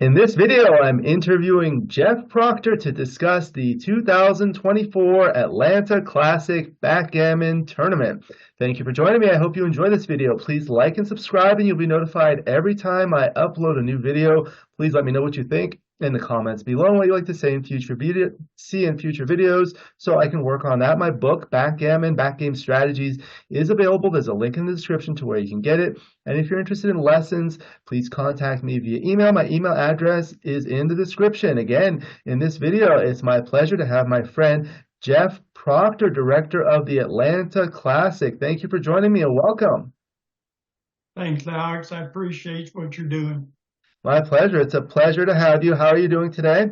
In this video, I'm interviewing Jeff Proctor to discuss the 2024 Atlanta Classic Backgammon Tournament. Thank you for joining me. I hope you enjoy this video. Please like and subscribe, and you'll be notified every time I upload a new video. Please let me know what you think in the comments below and what you'd like to say in future videos so I can work on that. My book, Backgammon, Backgame Strategies, is available. There's a link in the description to where you can get it. And if you're interested in lessons, please contact me via email. My email address is in the description. Again, in this video, it's my pleasure to have my friend Jeff Proctor, director of the Atlanta Classic. Thank you for joining me and welcome. Thanks, Alex. I appreciate what you're doing. My pleasure. It's a pleasure to have you. How are you doing today?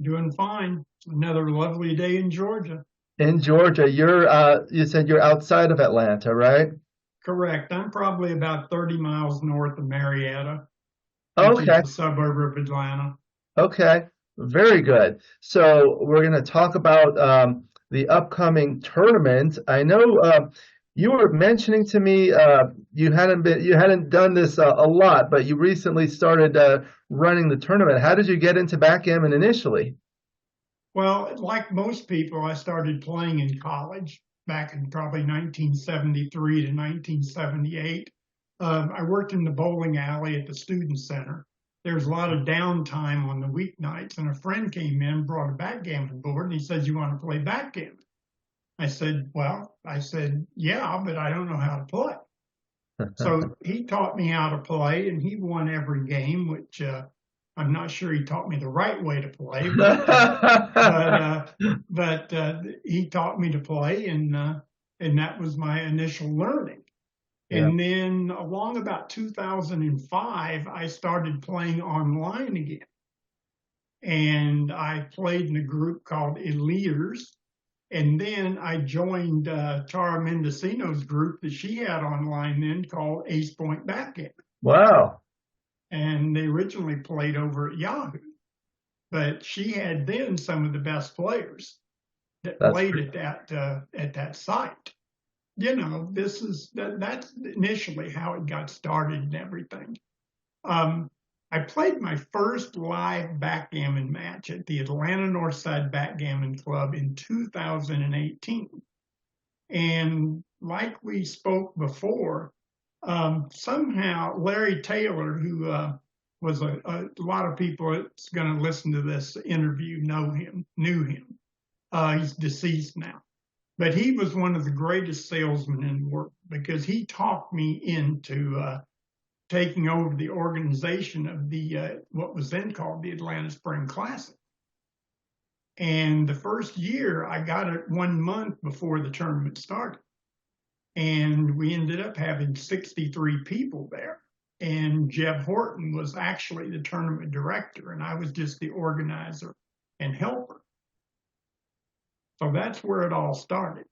Doing fine. Another lovely day in Georgia. In Georgia. You said you're outside of Atlanta, right? Correct. I'm probably about 30 miles north of Marietta, which Okay. is a suburb of Atlanta. Okay. Very good. So we're going to talk about the upcoming tournament. I know you were mentioning to me you hadn't done this a lot, but you recently started running the tournament. How did you get into backgammon initially? Well, like most people, I started playing in college back in probably 1973 to 1978. I worked in the bowling alley at the student center. There was a lot of downtime on the weeknights, and a friend came in, brought a backgammon board, and he said, "You want to play backgammon?" I said, "Yeah, but I don't know how to play." So he taught me how to play, and he won every game, which I'm not sure he taught me the right way to play, but he taught me to play, and that was my initial learning. Yeah. And then along about 2005, I started playing online again. And I played in a group called Eliters. And then I joined Tara Mendocino's group that she had online then called Ace Point Backgammon. Wow. And they originally played over at Yahoo. But she had then some of the best players that played at that site. You know, that's initially how it got started and everything. I played my first live backgammon match at the Atlanta Northside Backgammon Club in 2018. And like we spoke before, somehow Larry Taylor, who was a lot of people that's going to listen to this interview knew him. He's deceased now. But he was one of the greatest salesmen in the world because he talked me into taking over the organization of the what was then called the Atlanta Spring Classic. And the first year, I got it 1 month before the tournament started. And we ended up having 63 people there. And Jeb Horton was actually the tournament director, and I was just the organizer and helper. So that's where it all started.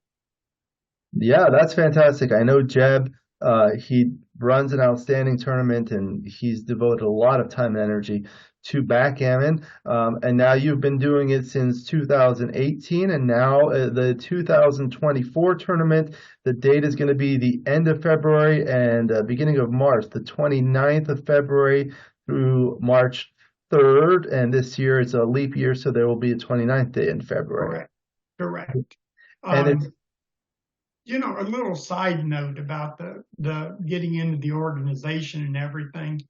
Yeah, that's fantastic. I know Jeb, he runs an outstanding tournament and he's devoted a lot of time and energy to backgammon. And now you've been doing it since 2018, and now the 2024 tournament, the date is going to be the end of February and beginning of March, the 29th of February through March 3rd. And this year it's a leap year, so there will be a 29th day in February. Correct. And it's, you know, a little side note about the getting into the organization and everything.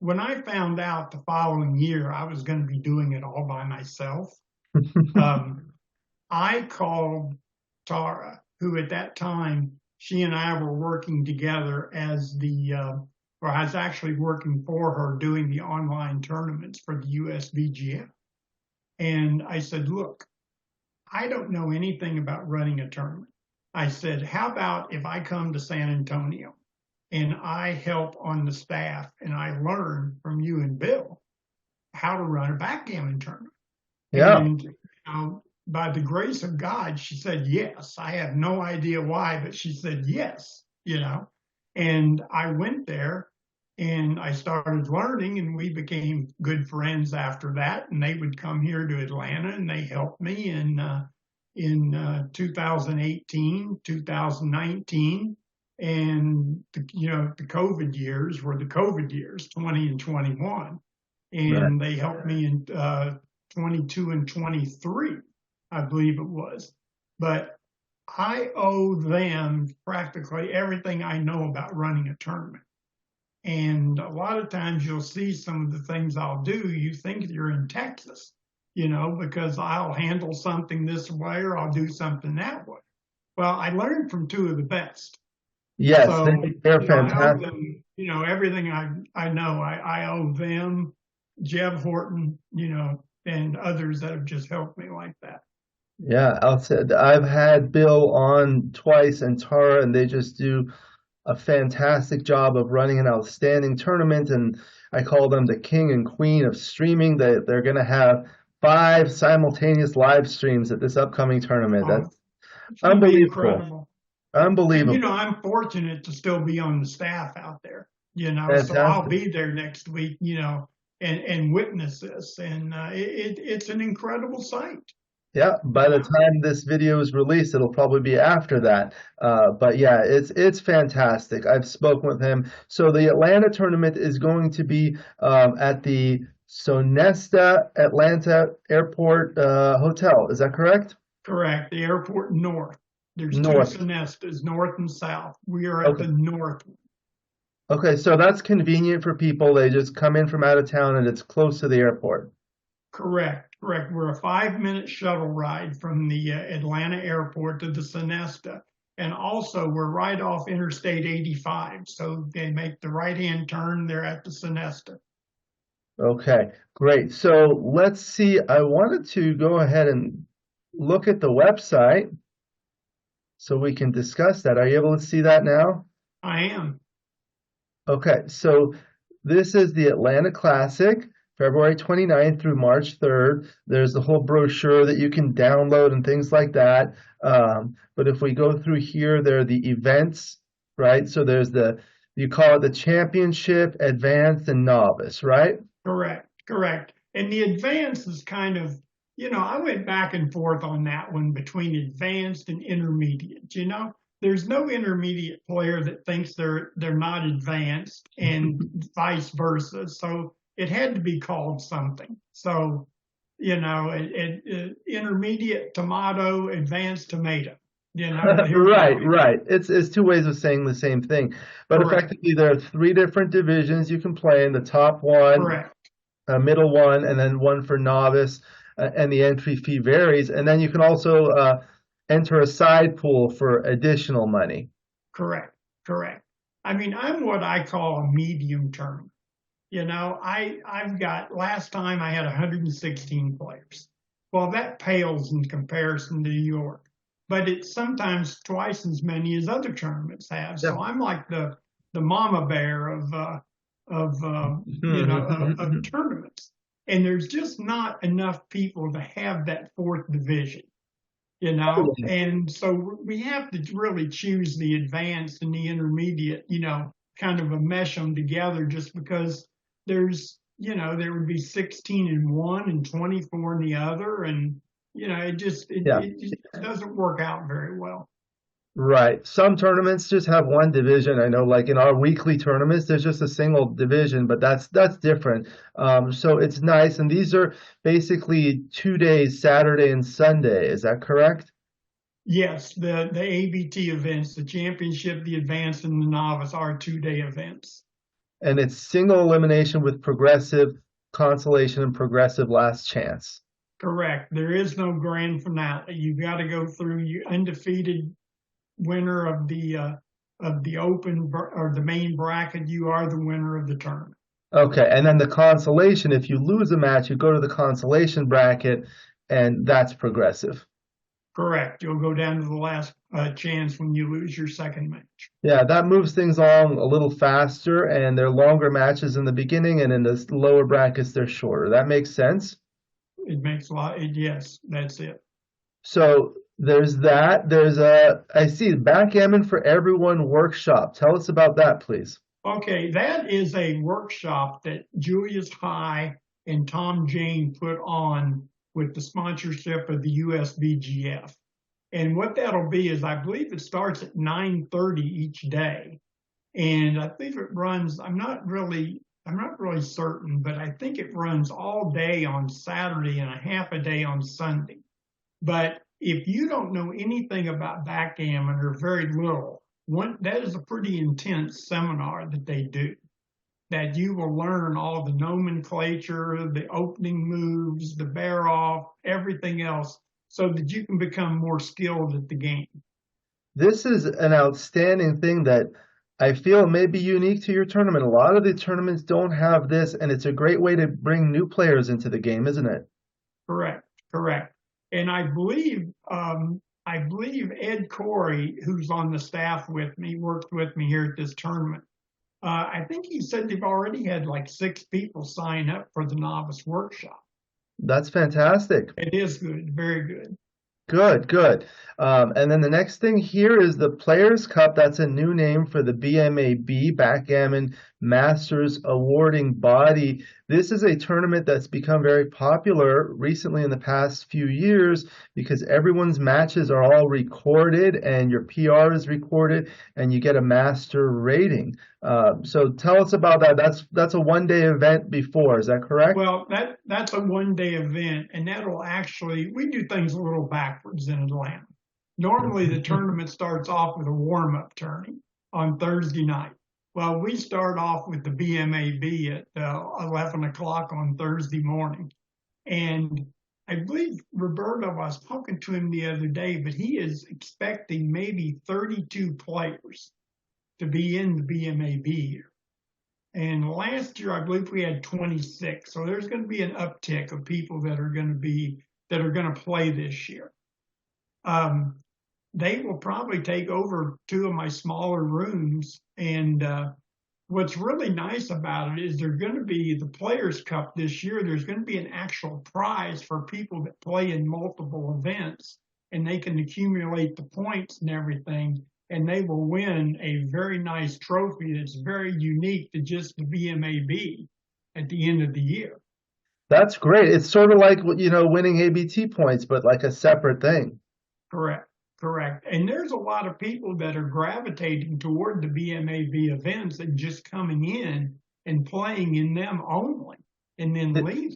When I found out the following year I was going to be doing it all by myself, I called Tara, who at that time, she and I were working together as or I was actually working for her doing the online tournaments for the USBGF. And I said, "Look, I don't know anything about running a tournament." I said, "How about if I come to San Antonio and I help on the staff and I learn from you and Bill how to run a backgammon tournament?" yeah. And by the grace of God, she said yes. I have no idea why, but she said yes, And I went there and I started learning, and we became good friends after that. And they would come here to Atlanta and they helped me in 2018, 2019, and the COVID years were the COVID years, 20 and 21. and they helped me in 22 and 23, I believe it was. But I owe them practically everything I know about running a tournament. And a lot of times you'll see some of the things I'll do, you think you're in Texas, because I'll handle something this way or I'll do something that way. Well, I learned from two of the best. Yes, so, they're fantastic. I owe them, everything I know, I owe them, Jeb Horton, and others that have just helped me like that. Yeah, I've had Bill on twice and Tara, and they just do a fantastic job of running an outstanding tournament. And I call them the king and queen of streaming. They're going to have 5 simultaneous live streams at this upcoming tournament. That's unbelievable. Incredible. Unbelievable. And, I'm fortunate to still be on the staff out there, Fantastic. so I'll be there next week, and witness this. And it's an incredible sight. Yeah, by the time this video is released, it'll probably be after that. But yeah, it's fantastic. I've spoken with him. So the Atlanta tournament is going to be at the Sonesta Atlanta Airport Hotel. Is that correct? Correct. The airport north. There's north. 2 Sonestas, north and south. We are at the north. Okay, so that's convenient for people. They just come in from out of town and it's close to the airport. Correct. We're a 5-minute shuttle ride from the Atlanta airport to the Sonesta. And also we're right off Interstate 85. So they make the right-hand turn, they're at the Sonesta. Okay, great. So let's see. I wanted to go ahead and look at the website so we can discuss that. Are you able to see that now? I am. Okay, so this is the Atlanta Classic, February 29th through March 3rd. There's the whole brochure that you can download and things like that. But if we go through here, there are the events, right? So there's you call it the championship, advanced, and novice, right? Correct. And the advanced is kind of, I went back and forth on that one between advanced and intermediate. There's no intermediate player that thinks they're not advanced, and vice versa. So it had to be called something. So, intermediate tomato, advanced tomato. Right. It's 2 ways of saying the same thing. But effectively, there are 3 different divisions you can play in. The top one, a middle one, and then one for novice. And the entry fee varies. And then you can also enter a side pool for additional money. Correct. I mean, I'm what I call a medium tournament. I've got, last time I had 116 players. Well, that pales in comparison to New York, but it's sometimes twice as many as other tournaments have. So I'm like the mama bear of tournaments. And there's just not enough people to have that 4th division, and so we have to really choose the advanced and the intermediate, kind of mesh them together, just because there's, there would be 16 in one and 24 in the other. And, it just doesn't work out very well. Right. Some tournaments just have one division. I know, like in our weekly tournaments, there's just a single division, but that's different. So it's nice. And these are basically 2 days, Saturday and Sunday. Is that correct? Yes. The ABT events, the championship, the advanced, and the novice are 2-day events. And it's single elimination with progressive consolation and progressive last chance. Correct. There is no grand finale. You've got to go through your undefeated winner of the open or the main bracket. You are the winner of the tournament. Okay, and then the consolation, if you lose a match, you go to the consolation bracket, and that's progressive. Correct. You'll go down to the last chance when you lose your second match. Yeah, that moves things along a little faster, and they're longer matches in the beginning, and in the lower brackets, they're shorter. That makes sense? It makes a lot. Yes, that's it. So there's that. I see Backgammon for Everyone workshop. Tell us about that, please. Okay, that is a workshop that Julius High and Tom Jane put on with the sponsorship of the USBGF. And what that'll be is, I believe it starts at 9:30 each day. And I think it runs, I'm not really I'm not really certain, but I think it runs all day on Saturday and a half a day on Sunday. But if you don't know anything about backgammon or very little, that is a pretty intense seminar that they do. That you will learn all the nomenclature, the opening moves, the bear off, everything else, so that you can become more skilled at the game. This is an outstanding thing that I feel may be unique to your tournament. A lot of the tournaments don't have this, and it's a great way to bring new players into the game, isn't it? Correct, correct. And I believe Ed Corey, who's on the staff with me, worked with me here at this tournament. I think he said they've already had like 6 people sign up for the novice workshop. That's fantastic. It is good, very good. Good, good. And then the next thing here is the Players' Cup. That's a new name for the BMAB, Backgammon Masters Awarding Body. This is a tournament that's become very popular recently in the past few years because everyone's matches are all recorded and your PR is recorded and you get a master rating. So tell us about that. That's a one-day event before, is that correct? Well, that's a one-day event, and we do things a little backwards in Atlanta. Normally, the tournament starts off with a warm-up tourney on Thursday night. Well, we start off with the BMAB at 11 o'clock on Thursday morning. And I believe Roberto, I was talking to him the other day, but he is expecting maybe 32 players to be in the BMAB here. And last year, I believe we had 26. So there's going to be an uptick of people that are going to play this year. They will probably take over 2 of my smaller rooms. And what's really nice about it is there's going to be the Players' Cup this year. There's going to be an actual prize for people that play in multiple events, and they can accumulate the points and everything, and they will win a very nice trophy that's very unique to just the BMAB at the end of the year. That's great. It's sort of like, winning ABT points, but like a separate thing. Correct. Correct. And there's a lot of people that are gravitating toward the BMAB events and just coming in and playing in them only and then leaving.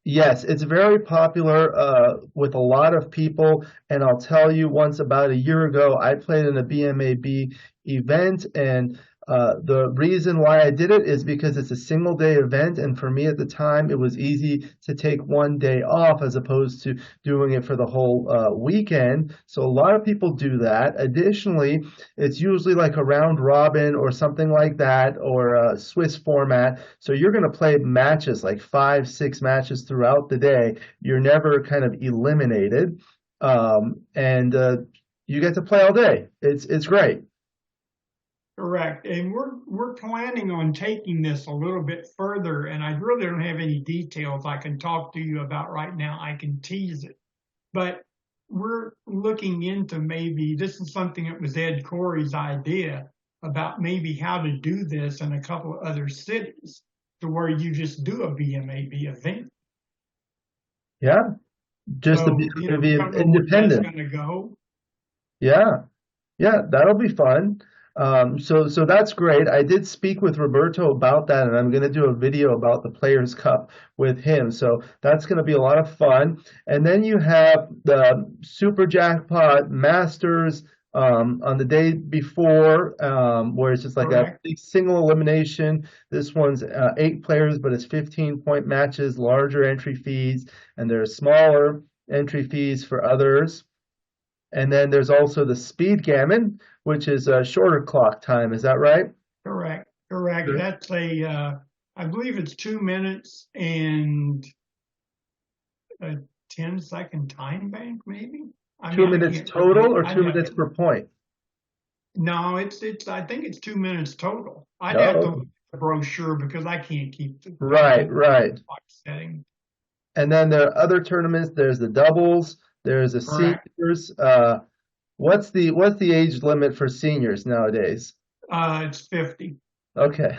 Yes, it's very popular with a lot of people. And I'll tell you, once about a year ago, I played in a BMAB event, and the reason why I did it is because it's a single day event, and for me at the time it was easy to take one day off as opposed to doing it for the whole weekend. So a lot of people do that. Additionally, it's usually like a round robin or something like that, or a Swiss format. So you're going to play matches, like 5, 6 matches throughout the day. You're never kind of eliminated, and you get to play all day. It's great. Correct. And we're planning on taking this a little bit further, and I really don't have any details I can talk to you about right now. I can tease it. But we're looking into maybe, this is something that was Ed Corey's idea, about maybe how to do this in a couple of other cities to where you just do a BMAB event. Yeah. Just to be independent. Going to go. Yeah. Yeah, that'll be fun. So that's great. I did speak with Roberto about that, and I'm going to do a video about the Players' Cup with him. So that's going to be a lot of fun. And then you have the Super Jackpot Masters on the day before, where it's just like a big single elimination. This one's 8 players, but it's 15-point matches, larger entry fees, and there's smaller entry fees for others. And then there's also the Speed Gammon, which is a shorter clock time. Is that right? Correct. Correct. Sure. That's I believe it's 2 minutes and a 10-second time bank, maybe. 2 minutes total, or 2 minutes per point? No, I think it's 2 minutes total. I'd have to look at the brochure because I can't keep the right setting. And then there are other tournaments. There's the doubles. There's a seniors. What's the age limit for seniors nowadays? It's 50. Okay.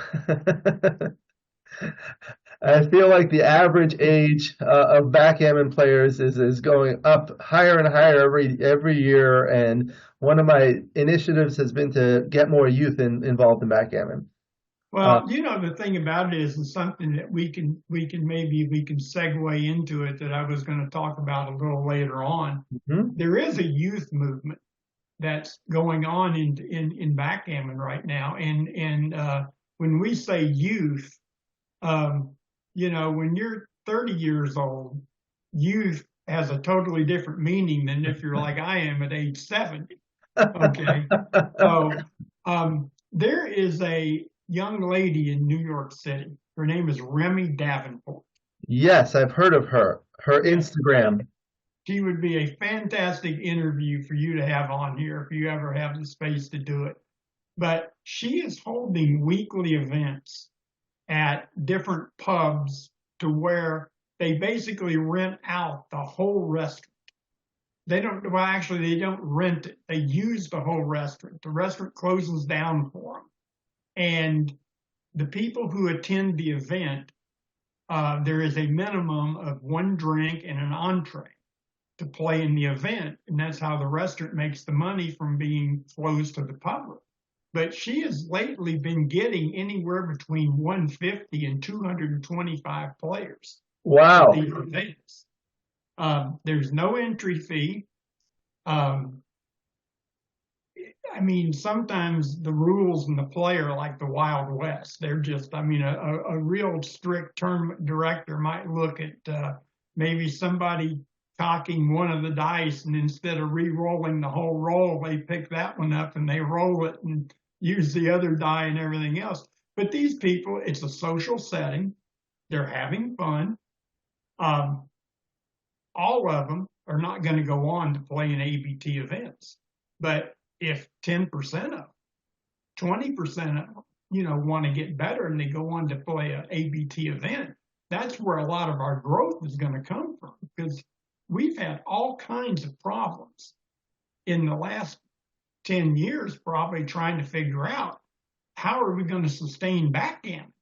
I feel like the average age of backgammon players is going up higher and higher every year, and one of my initiatives has been to get more youth involved in backgammon. Well, the thing about it is something that we can segue into it that I was going to talk about a little later on. Mhm. There is a youth movement that's going on in backgammon right now, and when we say youth, um, when you're 30 years old, youth has a totally different meaning than if you're like I am at age 70. Okay. So there is a young lady in New York City. Her name is Remy Davenport. Yes, I've heard of her. Her Yeah, Instagram. she would be a fantastic interview for you to have on here if you ever have the space to do it. But she is holding weekly events at different pubs to where they basically rent out the whole restaurant. They don't rent it. They use the whole restaurant. The restaurant closes down for them. And the people who attend the event, there is a minimum of one drink and an entree to play in the event. And that's how the restaurant makes the money from being closed to the public. But she has lately been getting anywhere between 150 and 225 players at Wow. these events. There's no entry fee. Um, I mean, sometimes the rules in the play are like the Wild West. They're just, a real strict tournament director might look at maybe somebody cocking one of the dice, and instead of re-rolling the whole roll, they pick that one up and they roll it and use the other die and everything else. But these people, it's a social setting. They're having fun. All of them are not going to go on to play in ABT events. But if 10% of them, 20% of them, want to get better and they go on to play an ABT event, that's where a lot of our growth is going to come from, because we've had all kinds of problems in the last 10 years, probably trying to figure out how are we going to sustain backgammon.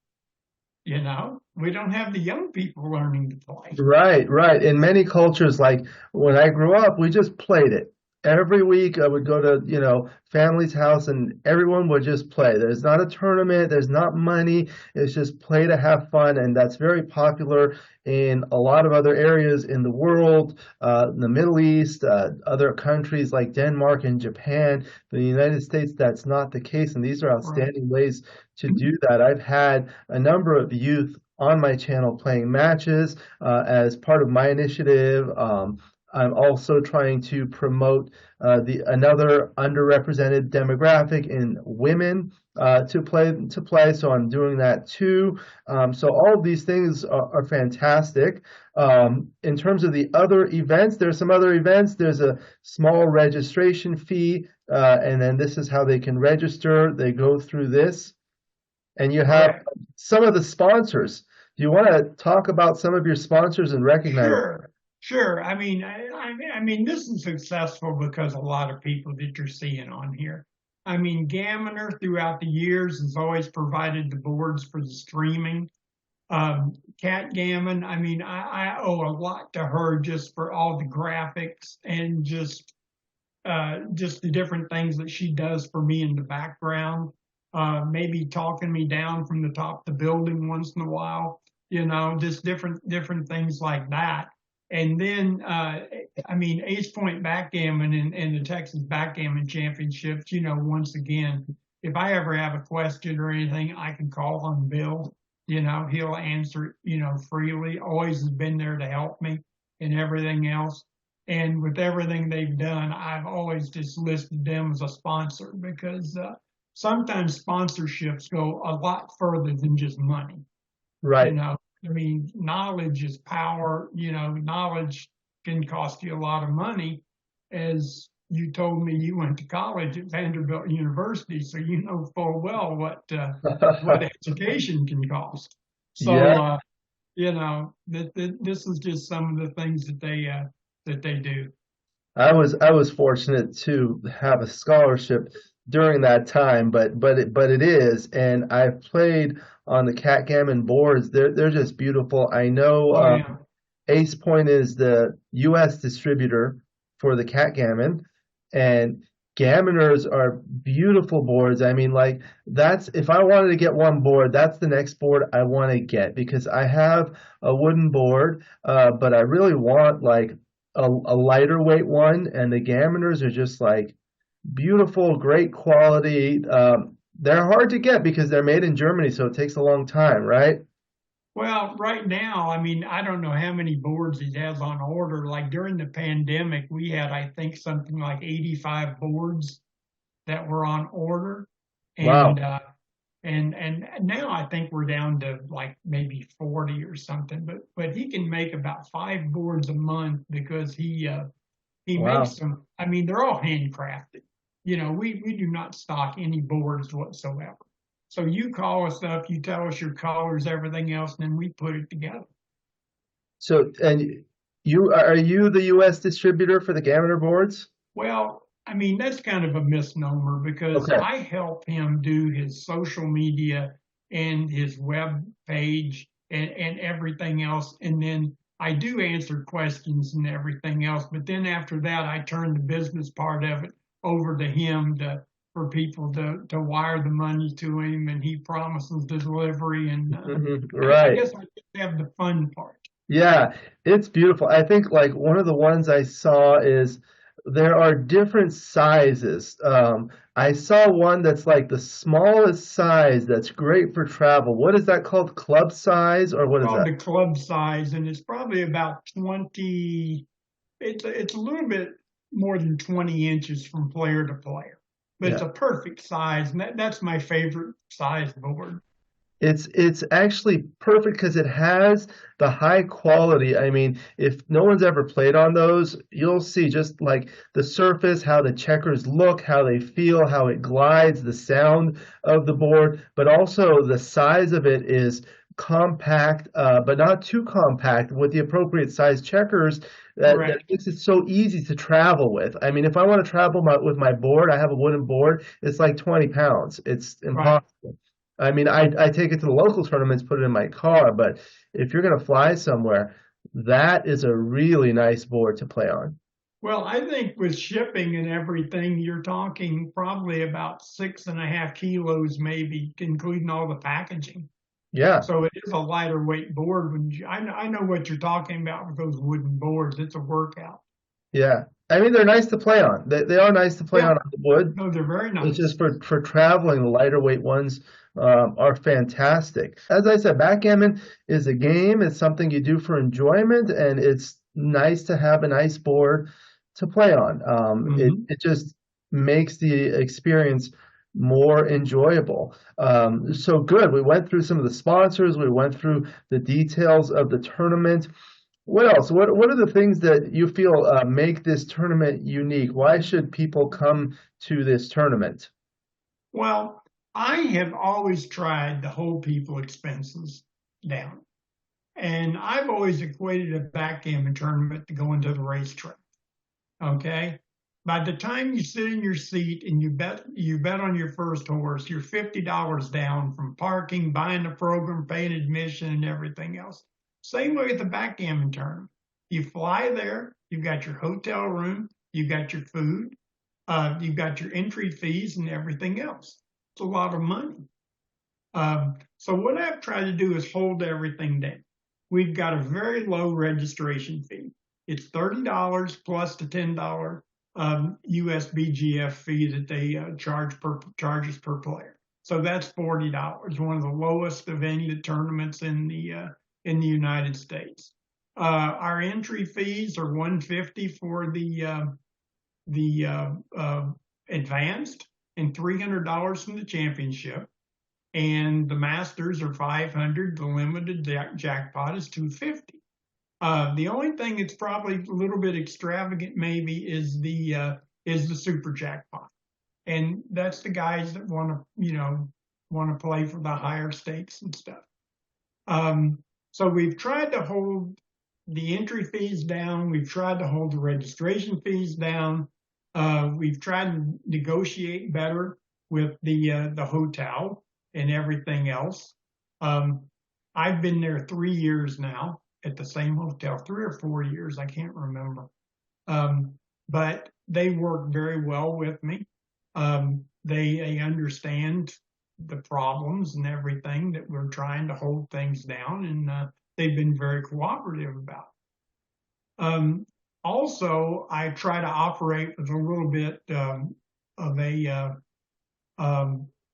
We don't have the young people learning to play. Right, right. In many cultures, like when I grew up, we just played it. Every week I would go to, family's house and everyone would just play. There's not a tournament, there's not money. It's just play to have fun. And that's very popular in a lot of other areas in the world, in the Middle East, other countries like Denmark and Japan. In the United States, that's not the case. And these are outstanding ways to do that. I've had a number of youth on my channel playing matches as part of my initiative. I'm also trying to promote the another underrepresented demographic in women to play. So I'm doing that too. So all of these things are fantastic. In terms of the other events, there's some other events. There's a small registration fee, and then this is how they can register. They go through this, and you have some of the sponsors. Do you want to talk about some of your sponsors and recognize? Sure. I mean, this is successful because a lot of people that you're seeing on here. I mean, Gammoner throughout the years has always provided the boards for the streaming. Backgammon, I mean, I owe a lot to her just for all the graphics and just the different things that she does for me in the background. Maybe talking me down from the top of the building once in a while, just different things like that. And then, Ace Point Backgammon and the Texas Backgammon Championships, once again, if I ever have a question or anything, I can call on Bill. He'll answer it, freely. Always has been there to help me and everything else. And with everything they've done, I've always just listed them as a sponsor because sometimes sponsorships go a lot further than just money. Right. Knowledge is power. Knowledge can cost you a lot of money. As you told me, you went to college at Vanderbilt University, so you know full well what education can cost. So, this is just some of the things that they do. I was fortunate to have a scholarship during that time, but it is, and I've played on the Backgammon boards. They're just beautiful. I know Ace Point is the U.S. distributor for the Backgammon, and Gammoners are beautiful boards. I mean, like that's if I wanted to get one board, that's the next board I want to get because I have a wooden board, but I really want like a lighter weight one, and the Gammoners are just like beautiful, great quality. They're hard to get because they're made in Germany, so it takes a long time, right? Well, right now, I mean, I don't know how many boards he has on order. Like during the pandemic, we had, I think, something like 85 boards that were on order. And Wow. and now I think we're down to like maybe 40 or something. But he can make about 5 boards a month because he Wow. makes them. I mean, they're all handcrafted. We do not stock any boards whatsoever. So you call us up, you tell us your colors, everything else, and then we put it together. So, and you are you the U.S. distributor for the Gammoner boards? Well, I mean, that's kind of a misnomer because Okay. I help him do his social media and his web page and everything else. And then I do answer questions and everything else. But then after that, I turn the business part of it over to him for people to wire the money to him. And he promises the delivery. And I Right. guess I just have the fun part. Yeah, it's beautiful. I think like one of the ones I saw is there are different sizes. I saw one that's like the smallest size that's great for travel. What is that called? Club size or what is Called that? the club size, and it's probably about 20. It's a little bit more than 20 inches from player to player, but it's Yeah. a perfect size, and that's my favorite size board. It's actually perfect because it has the high quality. I mean, if no one's ever played on those, you'll see just like the surface, how the checkers look, how they feel, how it glides, the sound of the board, but also the size of it is compact, but not too compact with the appropriate size checkers that Correct. makes it so easy to travel with. I mean, if I want to travel with my board, I have a wooden board, it's like 20 pounds. It's Right. impossible. I mean, I take it to the local tournaments, put it in my car, but if you're going to fly somewhere, that is a really nice board to play on. Well, I think with shipping and everything, you're talking probably about 6.5 kilos, maybe, including all the packaging. Yeah, So it is a lighter weight board. I know what you're talking about with those wooden boards. It's a workout. yeah. I mean, they're nice to play on. They are nice to play Yeah. on the wood. No, they're very It's nice. just for traveling, the lighter weight ones are fantastic. As I said, backgammon is a game. It's something you do for enjoyment, and it's nice to have a nice board to play on. Hmm. It just makes the experience more enjoyable. So good. We went through some of the sponsors. We went through the details of the tournament. What else? What are the things that you feel make this tournament unique? Why should people come to this tournament? Well, I have always tried to hold people expenses down. And I've always equated a backgammon tournament to going to the racetrack. Okay. By the time you sit in your seat and you bet on your first horse, you're $50 down from parking, buying the program, paying admission, and everything else. Same way with the backgammon tournament. You fly there, you've got your hotel room, you've got your food, you've got your entry fees and everything else. It's a lot of money. So what I've tried to do is hold everything down. We've got a very low registration fee. It's $30 plus the $10 USBGF fee that they charges per player. So that's $40, one of the lowest of any of the tournaments in the United States. Our entry fees are $150 for the advanced and $300 from the championship. And the Masters are 500. The limited jackpot is 250. The only thing that's probably a little bit extravagant maybe is the super jackpot, and that's the guys that want to play for the higher stakes and stuff. So we've tried to hold the entry fees down. We've tried to hold the registration fees down. We've tried to negotiate better with the hotel and everything else. I've been there 3 years now at the same hotel, 3 or 4 years, I can't remember. But they work very well with me. They understand the problems and everything that we're trying to hold things down, and they've been very cooperative about it. Also, I try to operate with a little bit of a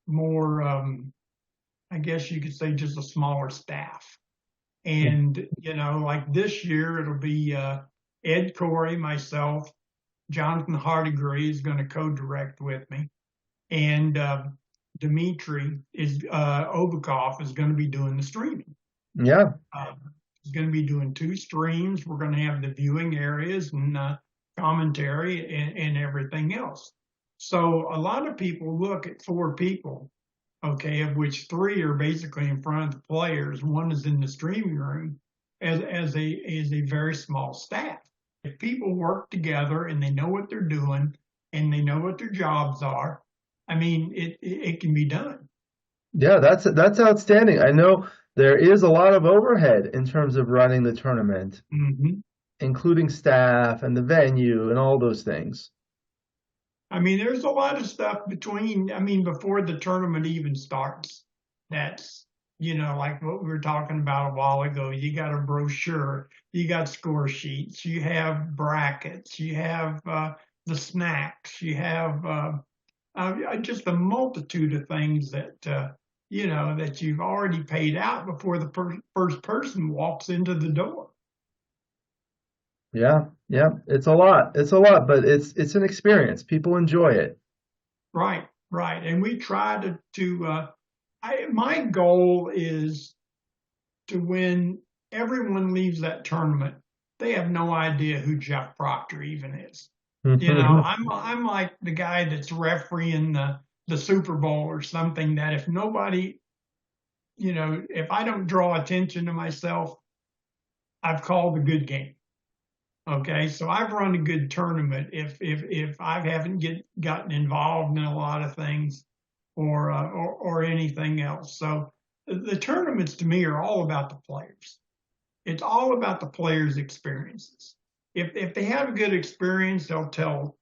more, I guess you could say, just a smaller staff. And, like this year, it'll be Ed Corey, myself, Jonathan Hardigree is going to co-direct with me, and Dmitry Ovakov is going to be doing the streaming. Yeah. He's going to be doing 2 streams. We're going to have the viewing areas and commentary and everything else. So a lot of people look at 4 people, okay, of which 3 are basically in front of the players. 1 is in the streaming room as a very small staff. If people work together and they know what they're doing and they know what their jobs are, I mean, it can be done. Yeah, that's outstanding. I know there is a lot of overhead in terms of running the tournament, including staff and the venue and all those things. I mean, there's a lot of stuff before the tournament even starts. That's, like what we were talking about a while ago. You got a brochure, you got score sheets, you have brackets, you have the snacks, you have just a multitude of things that, that you've already paid out before the first person walks into the door. Yeah, it's a lot. It's a lot, but it's an experience. People enjoy it. Right. And we try my goal is to when everyone leaves that tournament, they have no idea who Jeff Proctor even is. I'm like the guy that's refereeing the Super Bowl or something, that if nobody, if I don't draw attention to myself, I've called a good game. Okay, so I've run a good tournament if I haven't gotten involved in a lot of things or anything else. So the tournaments to me are all about the players. It's all about the players' experiences. If they have a good experience, they'll tell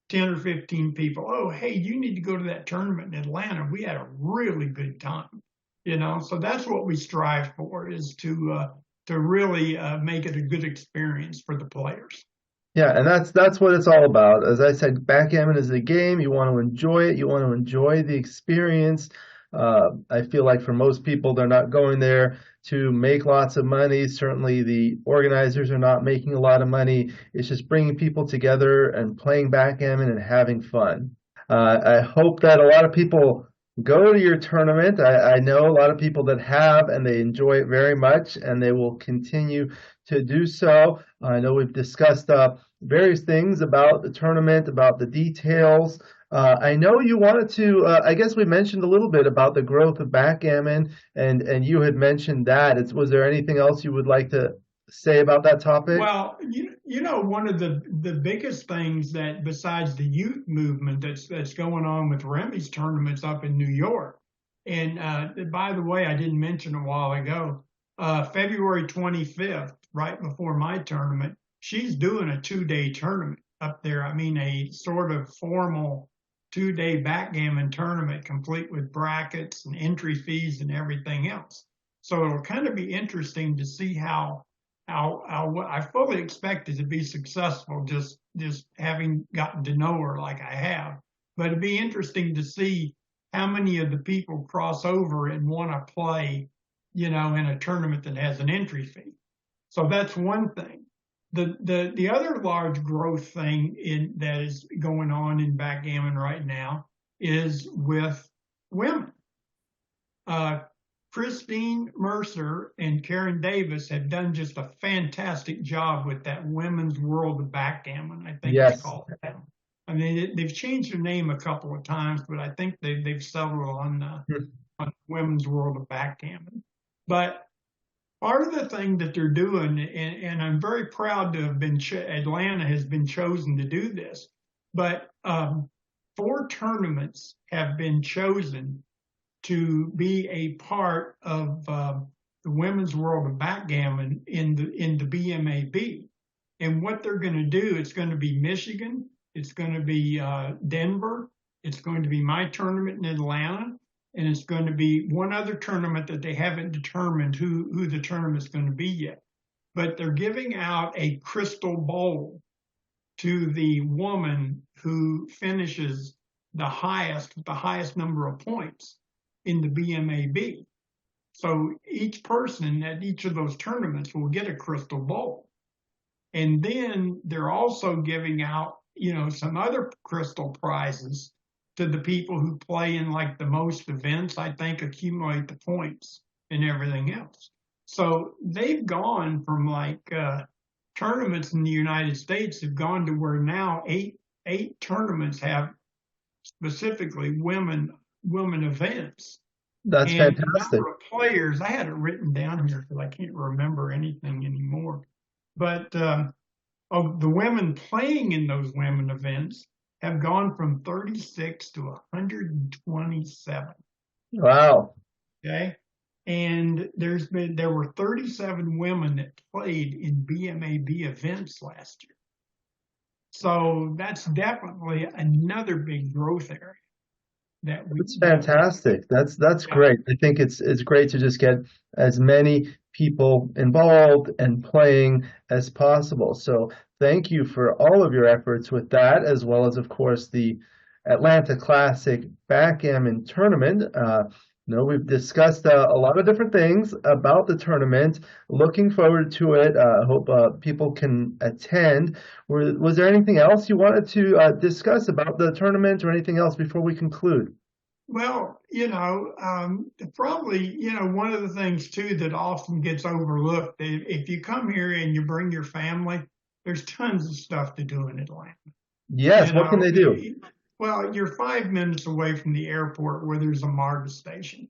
10 or 15 people, oh, hey, you need to go to that tournament in Atlanta. We had a really good time. So that's what we strive for, is to really make it a good experience for the players. Yeah, and that's what it's all about. As I said, backgammon is a game. You want to enjoy it. You want to enjoy the experience. I feel like for most people, they're not going there to make lots of money. Certainly, the organizers are not making a lot of money. It's just bringing people together and playing backgammon and having fun. I hope that a lot of people go to your tournament. I know a lot of people that have, and they enjoy it very much, and they will continue to do so. I know we've discussed various things about the tournament, about the details. I know you wanted to, I guess we mentioned a little bit about the growth of backgammon, and you had mentioned that. Was there anything else you would like to say about that topic? Well, one of the biggest things that, besides the youth movement that's going on with Remy's tournaments up in New York, and by the way, I didn't mention a while ago, February 25th, right before my tournament, she's doing a 2-day tournament up there. I mean, a sort of formal 2-day backgammon tournament, complete with brackets and entry fees and everything else. So it'll kind of be interesting to see how I fully expect it to be successful, just having gotten to know her like I have. But it'd be interesting to see how many of the people cross over and want to play, in a tournament that has an entry fee. So that's one thing. The other large growth thing that is going on in backgammon right now is with women. Christine Mercer and Karen Davis have done just a fantastic job with that Women's World of Backgammon, I think it's called. I mean, they've changed their name a couple of times, but I think they've settled on Women's World of Backgammon. But part of the thing that they're doing, and I'm very proud to have been, Atlanta has been chosen to do this, but 4 tournaments have been chosen to be a part of the Women's World of Backgammon in the BMAB. And what they're going to do, it's going to be Michigan, It's going to be Denver. It's going to be my tournament in Atlanta. And it's going to be one other tournament that they haven't determined who the tournament's going to be yet. But they're giving out a crystal bowl to the woman who finishes the highest number of points in the BMAB. So each person at each of those tournaments will get a crystal bowl. And then they're also giving out, some other crystal prizes to the people who play in like the most events, I think, accumulate the points and everything else. So they've gone from tournaments in the United States have gone to where now eight tournaments have specifically women events. That's and fantastic. The number of players, I had it written down here because I can't remember anything anymore. But of the women playing in those women events have gone from 36 to 127. Wow. Okay. And there were 37 women that played in BMAB events last year. So that's definitely another big growth area. That's fantastic. That's great. I think it's great to just get as many people involved and playing as possible. So thank you for all of your efforts with that, as well as, of course, the Atlanta Classic Backgammon Tournament. We've discussed a lot of different things about the tournament. Looking forward to it. I hope people can attend. Was there anything else you wanted to discuss about the tournament or anything else before we conclude? Well, probably, one of the things too that often gets overlooked, if you come here and you bring your family, there's tons of stuff to do in Atlanta. Yes, what can they do? Well, you're 5 minutes away from the airport where there's a MARTA station.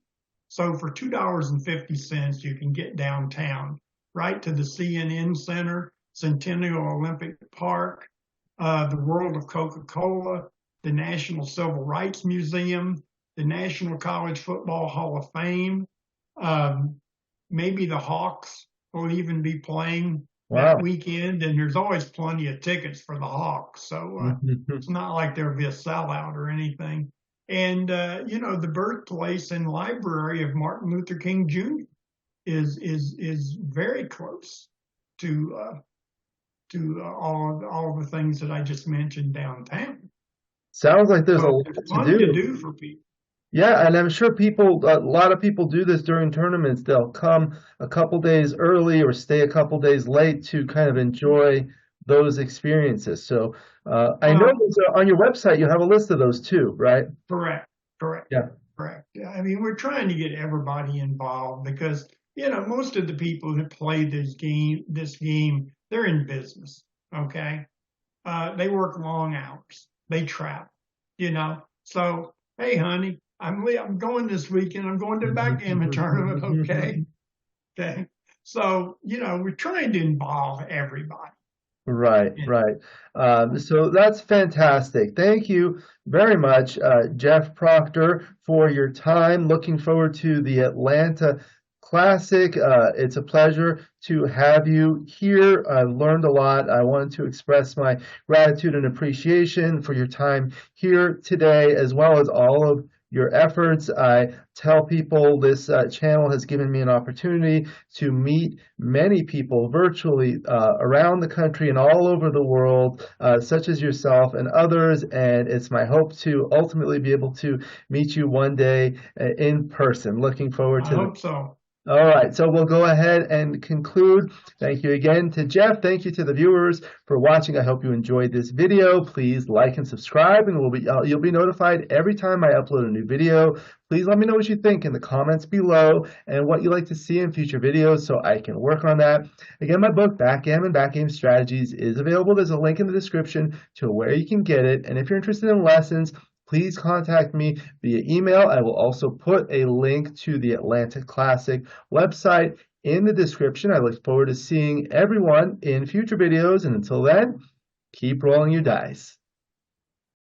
So for $2.50, you can get downtown, right to the CNN Center, Centennial Olympic Park, the World of Coca-Cola, the National Civil Rights Museum, the National College Football Hall of Fame. Maybe the Hawks will even be playing that weekend, and there's always plenty of tickets for the Hawks. So it's not like there'll be a sellout or anything. And, the birthplace and library of Martin Luther King Jr. is very close to all the things that I just mentioned downtown. Sounds like there's a lot to do for people. Yeah, and I'm sure a lot of people do this during tournaments. They'll come a couple days early or stay a couple days late to kind of enjoy those experiences. So I know on your website you have a list of those too, right? Correct. Yeah. Correct. I mean, we're trying to get everybody involved because, most of the people that play this game, they're in business, okay? They work long hours. They travel, So, hey, honey, I'm going this weekend. I'm going to the backgammon tournament, okay? Okay. So, we're trying to involve everybody. Right. So that's fantastic. Thank you very much, Jeff Proctor, for your time. Looking forward to the Atlanta Classic. It's a pleasure to have you here. I learned a lot. I wanted to express my gratitude and appreciation for your time here today, as well as all of your efforts. I tell people this channel has given me an opportunity to meet many people virtually around the country and all over the world, such as yourself and others, and it's my hope to ultimately be able to meet you one day in person. Looking forward to I hope so. All right, so we'll go ahead and conclude. Thank you again to Jeff. Thank you to the viewers for watching. I hope you enjoyed this video. Please like and subscribe, and you'll be notified every time I upload a new video. Please let me know what you think in the comments below and what you'd like to see in future videos so I can work on that. Again, my book, Backgammon Strategies, is available. There's a link in the description to where you can get it. And if you're interested in lessons, please contact me via email. I will also put a link to the Atlanta Classic website in the description. I look forward to seeing everyone in future videos. And until then, keep rolling your dice.